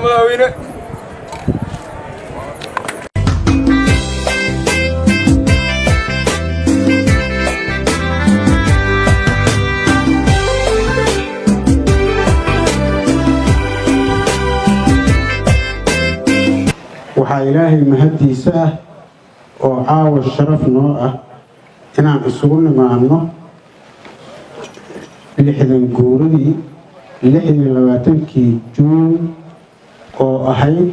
Madaxweyne. waxaa ilaahay mahadiisa ah oo caawa sharaf noo ah inaan isugu nimaano 60 guuradii 26 Juun oo ahayd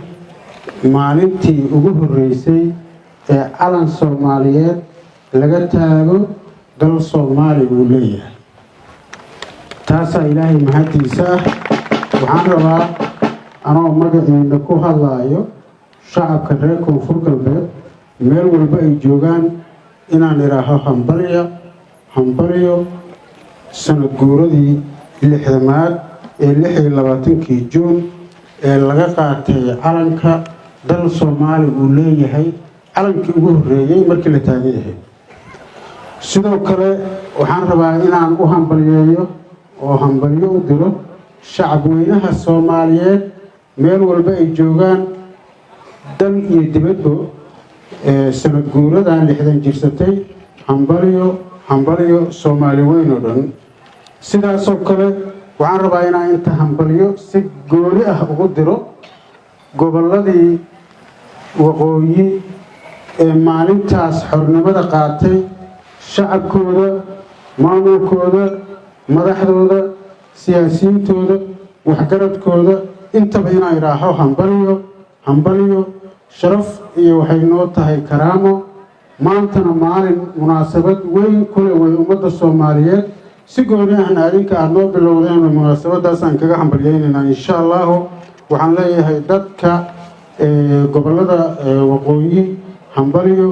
maalintii ugu horeysay ee calan Soomaaliyeed laga taago dal Soomaali uu leeyahay taasaa ilaahay mahadiisa ah waxaan rabaa anoo magaciina ku hadlaayo shacabka reer Koonfur Galbeed meel walba ay joogaan inaan iraaho hambaliyo sanad guuradii 60aad ee 26 Juun ee laga qaatay calanka dal Soomaali uu leeyahay calankii ugu horeeyay markii la taagay yahay sidoo kale waxaan rabaa inaan u hambaliyeeyo oo hambaliyo u diro shacabweynaha Soomaaliyeed meel walba ay joogaan dal iyo dibadba sanad guurada 60 jirsatay hambaliyo Soomaali weyn oo dhan sidaas oo kale waxaan rabaa inaan inta hambaliyo si gooni ah ugu diro goboladii waqooyi ee maalintaas xornimada qaatay shacabkooda maamulkooda madaxdooda siyaasiyiintooda waxgaradkooda intaba inaan iraaho hambaliyo sharaf iyo waxay noo tahay karaamo maantana maalin munaasabad weyn kule way ummadda Soomaaliyeed si gooni ah adinka aad noo bilowdeen munaasabadaas aan kaga hambalyeynaa insha Allah waxaan leeyahay dadka gobolada waqooyi hambaliyo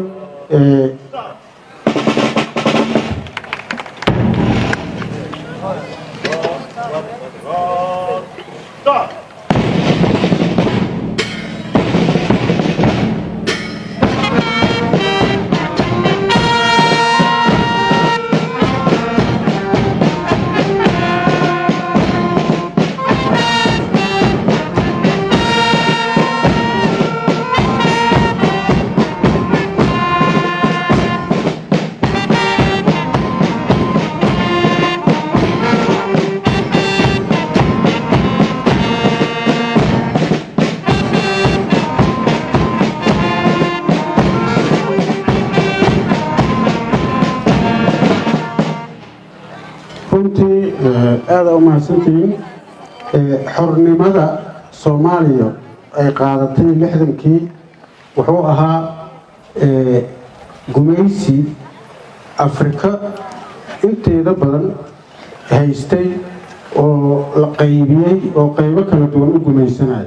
aada u mahadsantihiin xornimada Soomaaliya ay qaadatay 60kii wuxuu ahaa gumaysi Afrika inteeda badan haystay oo la qaybiyay oo qaybo kala duwan u gumaysanay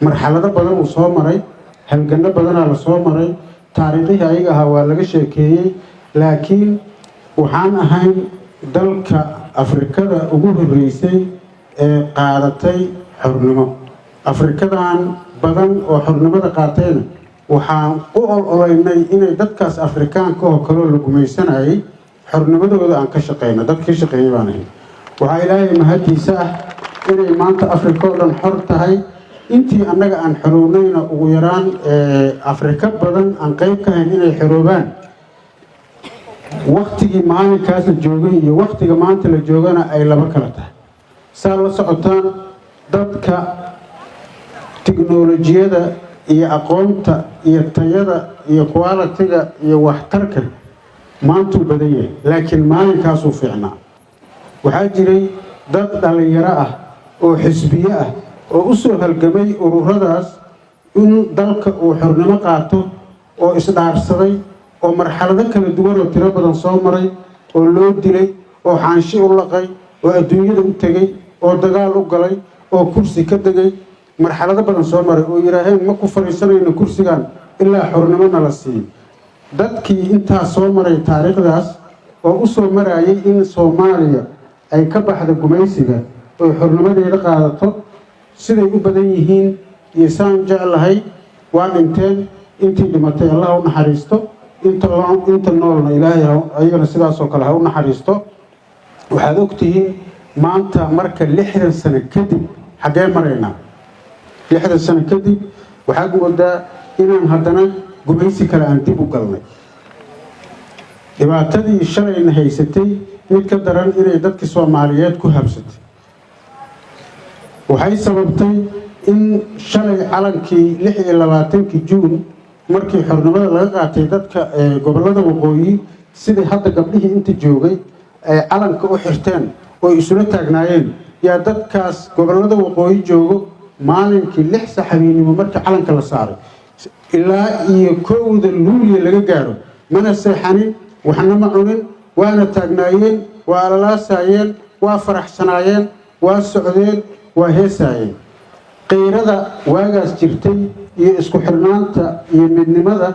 marxalado badan uu soo maray halgano badan la soo maray taariikhiga ayaga ahaa waa laga sheekeeyay laakiin waxaan ahayn dalka Afrikada ugu horeysay ee qaadatay xornimo Afrikadan badan oo xornimada qaatayna waxaan u ololeynay inay dadkaas Afrikaanka oo kale la gumaysanayay xornimadooda aan ka shaqeyno dadkii shaqeeyay baan ahay waxa ilaahay mahadiisa ah inay maanta Afrika oo dhan xor tahay intii annaga aan xorownayna ugu yaraan Afrika badan aan qayb ka hayn inay xoroobaan waqtigii maalinkaas la joogay iyo waqtiga maanta la joogana ay laba kala tahay saa la socotaan dadka tiknoolajiyada iyo aqoonta iyo tayada iyo quality-ga iyo waxtarka maanta u badan yahay laakiin maalinkaas uu fiicnaa waxaa jiray dad dhalinyaro ah oo xisbiye ah oo u soo halgamay ururadaas in dalka uu xornimo qaato oo isdhaarsaday oo marxalado kala duwan oo tiro badan soo maray oo loo dilay oo xaanshi u laqay oo adduunyada u tagay oo dagaal u galay oo kursi ka degay marxalado badan soo maray oo yiraahdeen ma ku fariisanayno kursigan ilaa xornimada la siiyo dadkii intaa soo maray taariikhdaas oo u soo marayay in Soomaaliya ay ka baxdo gumaysiga oo xornimadeeda qaadato siday u badan yihiin iyo saan jeclahay waa dhinteen intii dhimatay Allah u naxariisto inta noolna ilaahay ayagana sidaas oo kale ha u naxariisto waxaad ogtihiin maanta marka 60 sano kadib xagee maraynaa lixdan sano kadib waxaad moodaa inaan haddana gumaysi kale aan dib u galnay dhibaatadii shalayna haysatay mid ka daran inay dadkii Soomaaliyeed ku habsatay waxay sababtay in shalay calankii 26 Juun markii xornimada laga qaatay dadka gobolada waqooyi sidii hadda gabdhihii inta joogay ay calanka u xirteen oo isula taagnaayeen yaa dadkaas gobolada waqooyi joogo maalinkii 6 saxabiinimo markii calanka la saaray ilaa iyo 1 Luulyo laga gaaro mana seexanin waxna ma cunin waana taagnaayeen waa alalaasayeen waa faraxsanaayeen waa socdeen waa heesaayeen qiirada waagaas jirtay iyo isku xirnaanta iyo midnimada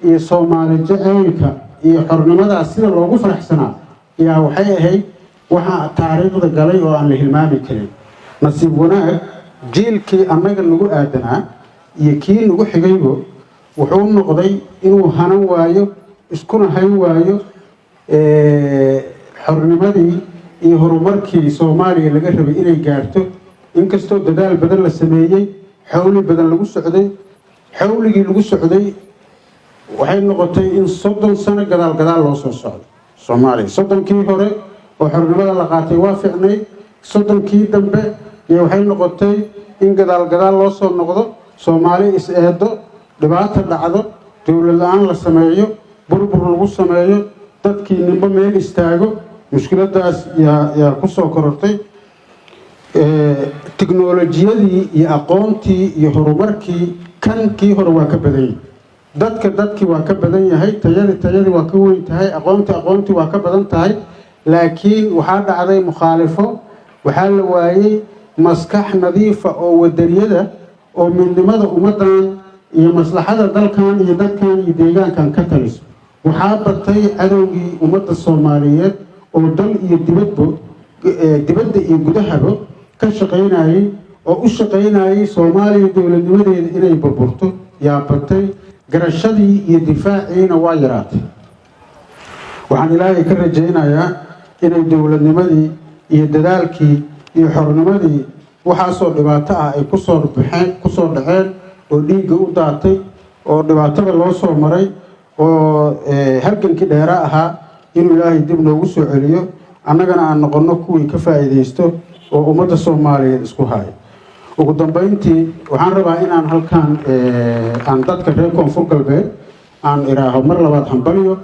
iyo Soomaali jaceylka iyo xornimada sida loogu faraxsanaa yaa waxay ahayd waxa taariikhda galay oo aan la hilmaami karin nasiib wanaag jiilkii annaga nagu aadanaa iyo kii nagu xigaybo wuxuu noqday inuu hanan waayo iskuna hayn waayo xornimadii iyo horumarkii Soomaaliya laga rabay inay gaarto inkastoo dadaal badan la sameeyay xawli badan lagu socday xawligii lagu socday waxay noqotay in 30 sano gadaal loo soo socdo Soomaaliya 30kii hore oo xornimada la qaatay waa fiicnay 30kii dambe iyo waxay noqotay in gadaal loo soo noqdo Soomaaliya is eedo dhibaato dhacdo dowlad aan la sameeyo burbur lagu sameeyo dadkii nimba meel istaago mushkiladaas yaa ku soo korortay tiknoolajiyadii iyo aqoontii iyo horumarkii kii hore waa ka badan yahay dadkii waa ka badan yahay tayadii waa ka weyn tahay aqoontii waa ka badan tahay laakiin waxaa dhacday mukhalifo waxaa la waayay maskax nadiifa oo wadaniyada oo midnimada ummadan iyo maslaxada dalkan iyo dadkan iyo deegaankan ka taliso waxaa batay cadowgii ummadda Soomaaliyeed oo dal iyo dibadda iyo gudahaba ka shaqeynayay oo u shaqeynayay Soomaaliya dowladnimadeeda inay burburto yaa batay garashadii iyo difaaciina waa yaraatay waxaan ilaahay ka rajaynayaa inay dowladnimadii iyo dadaalkii iyo xornimadii waxaasoo dhibaato ah ay ku soo dhaceen oo dhiigga u daatay oo dhibaatada loo soo maray oo halgankii dheera ahaa inuu ilaahay dib noogu soo celiyo annagana aan noqono kuwii ka faa'iideysto oo ummadda Soomaaliyeed isku haayo ugu dambeyntii waxaan rabaa inaan halkaan aan dadka reer Koonfur Galbeed aan iraaho mar labaad hambaliyo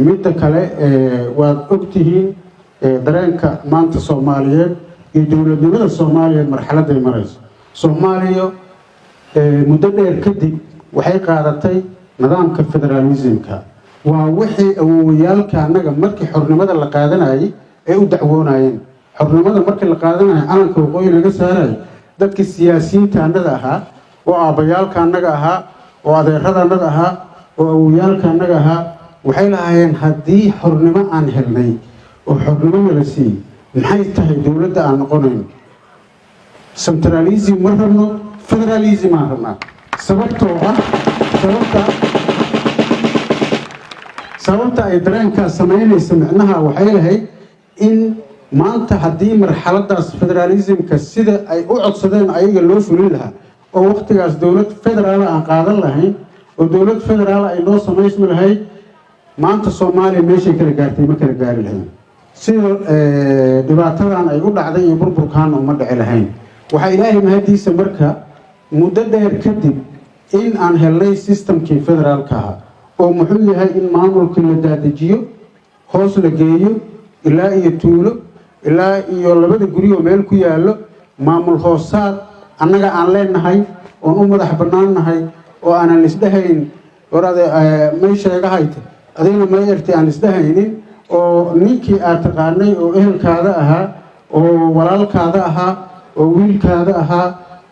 midda kale waad ogtihiin dareenka maanta Soomaaliyeed iyo dowladnimada Soomaaliyeed marxaladda ay marayso Soomaaliya muddo dheer kadib waxay qaadatay nidaamka federalismka waa wixii awoowayaalka annaga markii xornimada la qaadanayay ay u dacwoonayeen xornimada markii la qaadanayay calanka waqooyi laga saaray dadkii siyaasiyiinta annaga ahaa oo aabayaalka annaga ahaa oo adeerada annaga ahaa oo awoowayaalka annaga ahaa waxay lahaayeen haddii xornimo aan helnay oo xornimo la siiyay maxay tahay dowladda aan noqonayno centralism ma rabno federalism aan rabnaa sababtoo ah sababta ay dareenkaas samaynaysa macnaha waxay lahayd in maanta haddii marxaladaas federalismka sida ay u codsadeen ayaga loo fulin lahaa oo waqtigaas dowlad federaal aan qaadan lahayn oo dowlad federaal ay noo samaysmi lahayd maanta Soomaaliya meeshay kala gaartay ma kala gaari lahayn sida dhibaatadan ay u dhacday iyo burburkaan uma dhici lahayn waxa ilaahay mahadiisa marka muddo dheer kadib in aan helnay systemkii federaalka ah oo muxuu yahay in maamulkii la daadajiyo hoos la geeyo ilaa iyo tuulo ilaa iyo labada guri oo meel ku yaalo maamul hoosaad annaga aan leenahay oo u madax bannaanahay oo aanan isdhahayn warade may sheegahayta adina ma yartay aan isdhahaynin oo ninkii aad taqaanay oo ehelkaada ahaa oo walaalkaada ahaa oo wiilkaada ahaa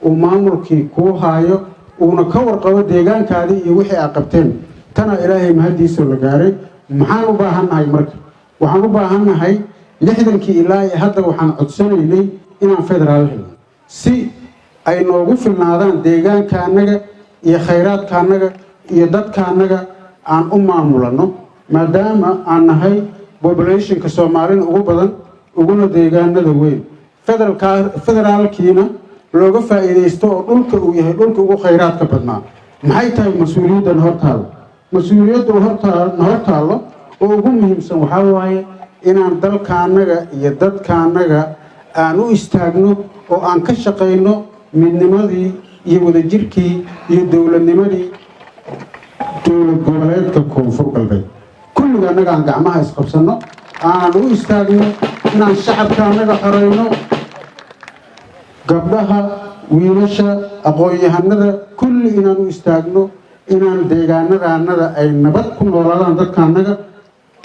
oo maamulkii kuu haayo uuna ka warqabo deegaankaadii iyo wixii aad qabteen tana ilaahay mahadiisa la gaaray maxaan u baahannahay marka waxaan u baahannahay 60kii ilaa hadda waxaan codsanaynay inaan federaal helno si ay noogu filnaadaan deegaanka annaga iyo khayraadka annaga iyo dadka annaga aan u maamulano maadaama aan nahay populationka Soomaaliyeed ugu badan uguna deegaanada weyn federaalkiina looga faa'iideysto oo dhulka uu yahay dhulka ugu khayraadka badnaa maxay tahay mas'uuliyaddan hortaalo mas'uuliyadda hortaalo oo ugu muhiimsan waxaa waaye inaan dalkaanaga iyo dadkaanaga aan u istaagno oo aan ka shaqayno midnimadii iyo wadajirkii iyo dowladnimadii dowlad goboleedka koonfur galbeed kulliga annaga aan gacmaha isqabsanno aan u istaagno inaan shacabkaanaga xoreyno gabdhaha wiilasha aqoon-yahanada kulli inaan u istaagno inaan deegaanadaanada ay nabad ku noolaadaan dadkaanaga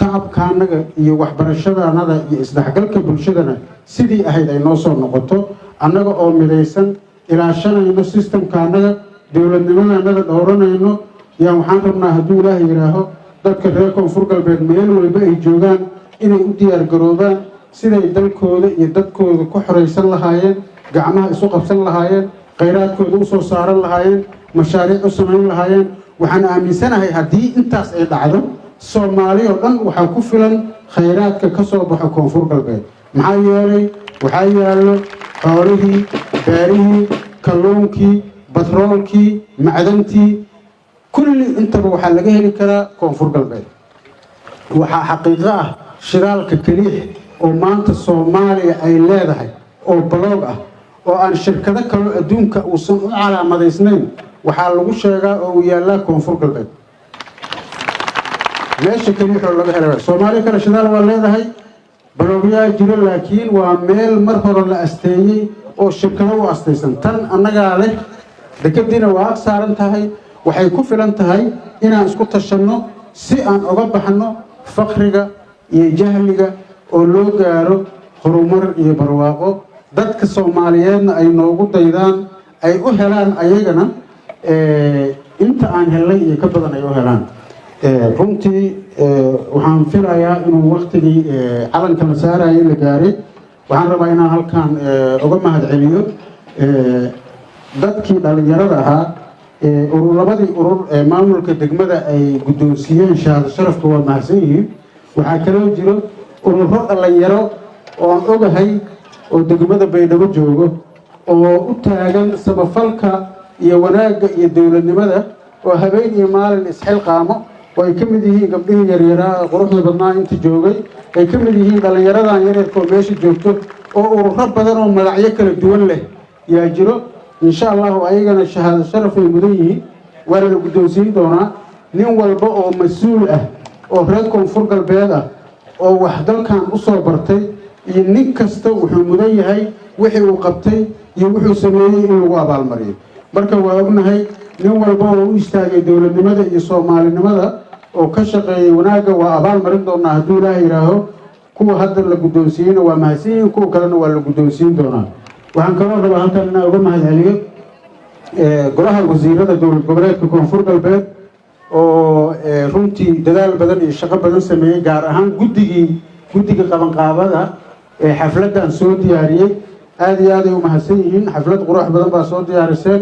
tacabkaanaga iyo waxbarashadaanada iyo isdhexgalka bulshadana sidii ahayd ay noo soo noqoto annaga oo midaysan ilaashanayno systemkaanaga dowladnimadaanaga dhowranayno yaa waxaan rabnaa hadduu ilaahay yidhaaho dadka reer koonfur galbeed meel walba ay joogaan inay u diyaargaroobaan siday dalkooda iyo dadkooda ku xoraysan lahaayeen gacmaha isu qabsan lahaayeen khayraadkooda u soo saaran lahaayeen mashaariic u samayn lahaayeen waxaan aaminsanahay haddii intaas ay dhacdo soomaali oo dhan waxaa ku filan khayraadka ka soo baxo koonfur galbeed maxaa yeelay waxaa yaallo xoolihii beerihii kalluunkii batroolkii macdantii kulli intaba waxaa laga heli karaa koonfur galbeed waxaa xaqiiqo ah shidaalka keliix oo maanta soomaaliya ay leedahay oo baloog ah oo aan shirkado kaloo adduunka uusan u calaamadaysnayn waxaa lagu sheegaa oo uu yaallaa koonfur galbeed meesha keliixoo laga helay soomaaliya kale shidaal waa leedahay balogyaa jiro laakiin waa meel mar hore la asteeyey oo shirkado u astaysan tan annagaa leh dekadiina waa ag saaran tahay waxay ku filan tahay inaan isku tashanno si aan uga baxno faqriga iyo jahliga oo loo gaaro horumar iyo barwaaqo dadka soomaaliyeedna ay noogu daydaan ay u helaan ayagana inta aan helnay iyo ka badan ay u helaan runtii waxaan filayaa inuu waqtigii calanka la saarayay la gaaray waxaan rabaa inaan halkaan uga mahadceliyo dadkii dhalinyarada ahaa labadii urur ee maamulka degmada ay guddoonsiiyeen shahaado sharafka waa mahadsan yihiin waxaa kaloo jiro ururo dhalinyaro oo aan ogahay oo degmada Baydhabo joogo oo u taagan samafalka iyo wanaagga iyo dowladnimada oo habeen iyo maalin isxilqaamo oo ay ka mid yihiin gabdhihii yaryaraa quruxda badnaa inta joogay ay ka mid yihiin dhalinyaradan yaryarka oo meesha joogto oo ururo badan oo magacyo kala duwan leh yaa jiro insha allahu ayagana shahaado sharaf ay mudan yihiin waana la guddoonsiin doonaa nin walba oo mas-uul ah oo reer koonfur galbeed ah oo wax dalkan u soo bartay iyo nin kasta wuxuu mudan yahay wixii uu qabtay iyo wuxuu sameeyey in lagu abaalmariyo marka waa ognahay nin walba oo u istaagay dowladnimada iyo soomaalinimada oo ka shaqeeyay wanaagga waa abaalmarin doonaa hadduu ilaahay yidhaaho kuwa hadda la guddoonsiiyeyna waa mahadsan yihiin kuwa kalena waa la guddoonsiin doonaa waxaan kaloo rabaa halkan inaan uga mahadceliyo golaha wasiirada dowlad goboleedka koonfur galbeed oo runtii dadaal badan iyo shaqo badan sameeyey gaar ahaan guddiga qabanqaabada ee xafladdan soo diyaariyey aad iyo aad ay u mahadsan yihiin xaflad qurux badan baa soo diyaariseen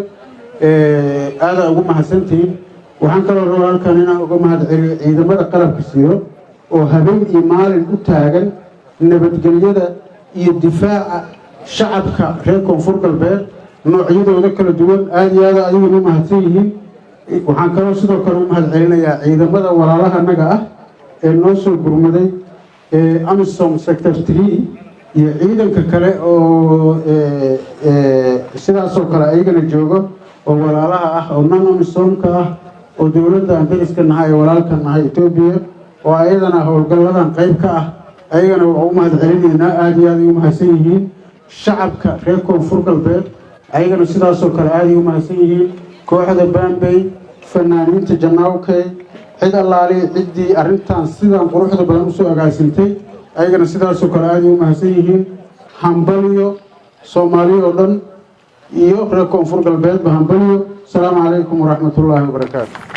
aada ugu mahadsantihiin waxaan kaloo rabaa halkan inaan uga mahadceliyo ciidamada qalabka sido oo habeen iyo maalin u taagan nabadgelyada iyo difaaca shacabka reer koonfur galbeed noocyadooda kala duwan aad iyo aad ayaguna u mahadsan yihiin waxaan kaloo sidoo kale u mahadcelinayaa ciidamada walaalahanaga ah ee noo soo gurmaday amisom sector 3 iyo ciidanka kale oo sidaasoo kale ayagana joogo oo walaalaha ah oo non amisomka ah oo dowladda aan dariska nahay ee walaalka nahay Ethiopia oo ayadana howlgalladan qayb ka ah ayagana waa u mahadcelinaynaa aad iyo aad ay u mahadsan yihiin shacabka reer koonfur galbeed ayagana sidaasoo kale aad ay u mahadsan yihiin kooxda Bambey fanaaniinta Janaawkay cid allaali ciddii arrintan sidan quruxda badan u soo agaasintay ayagana sidaasoo kale aad ay u mahadsan yihiin hambaliyo Soomaaliya oo dhan iyo reer koonfur galbeed ba hambaliyo. Assalaamu calaykum waraxmatullaahi wabarakaatuh.